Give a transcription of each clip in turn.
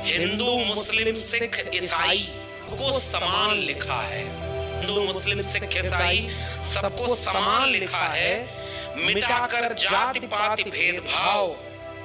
हिंदू मुस्लिम सिख ईसाई को समान लिखा है। हिंदू मुस्लिम सिख ईसाई सबको समान लिखा है। मिटाकर जाति पाति भेदभाव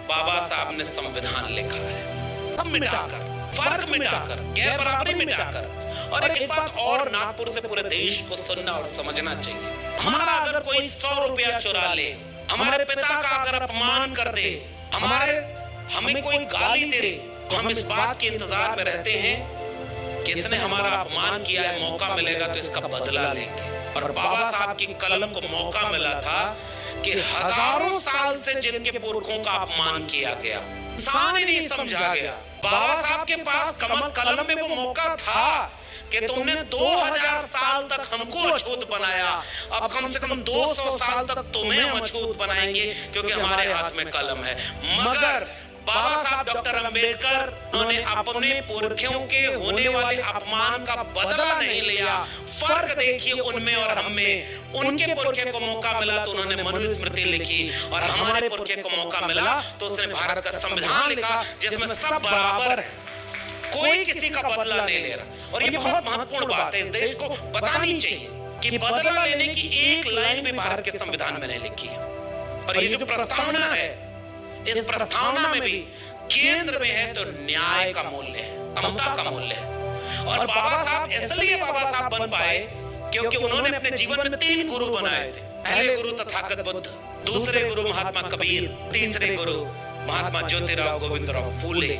बाबा साहब ने संविधान लिखा है। सब मिटाकर, फर्क मिटाकर, गैर बराबरी मिटाकर। और एक बात और नागपुर से पूरे देश को सुनना और समझना चाहिए, हमारा अगर कोई 100 रुपया चुरा ले, हमारे पिता का अगर अपमान कर दे, हमें कोई गाली दे, तो हम इस बात के इंतजार में रहते हैं कि इसने हमारा अपमान किया है, मौका मिलेगा तो इसका बदला लेंगे। और बाबा साहब की कलम को मौका मिला था कि हजारों साल से जिनके पुरखों का अपमान किया गया, इंसान ही नहीं समझा गया। बाबा साहब के पास कलम में वो मौका था कि तुमने 2000 साल तक हमको अछूत बनाया, अब कम से कम 200 साल तक तुम्हें हम अछूत बनाएंगे, क्योंकि हमारे हाथ में कलम है। मगर बाबा साहब डॉक्टर अंबेडकर उन्होंने अपने पुरखों के होने वाले अपमान का बदला नहीं लिया। फर्क देखिए उनमें और हमें। उनके पुरखे को मौका मिला तो उन्होंने मनुस्मृति लिखी, और हमारे पुरखे को मौका मिला तो उसने भारत का संविधान लिखा, जिसमें सब बराबर है, कोई किसी का बदला नहीं ले रहा। और ये बहुत महत्वपूर्ण बात है, इस देश को बतानी चाहिए कि बदला लेने की एक लाइन भी भारत के संविधान में नहीं लिखी है। और ये जो प्रस्तावना है, इस प्रस्तावना में भी केंद्र में है तो न्याय का मूल्य है, समता का मूल्य है। और बाबा साहब इसलिए बाबा साहब बन पाए क्योंकि उन्होंने अपने जीवन में 3 गुरु बनाए थे। पहले गुरु तथागत बुद्ध, दूसरे गुरु महात्मा कबीर, तीसरे गुरु महात्मा ज्योतिराव गोविंदराव फूले।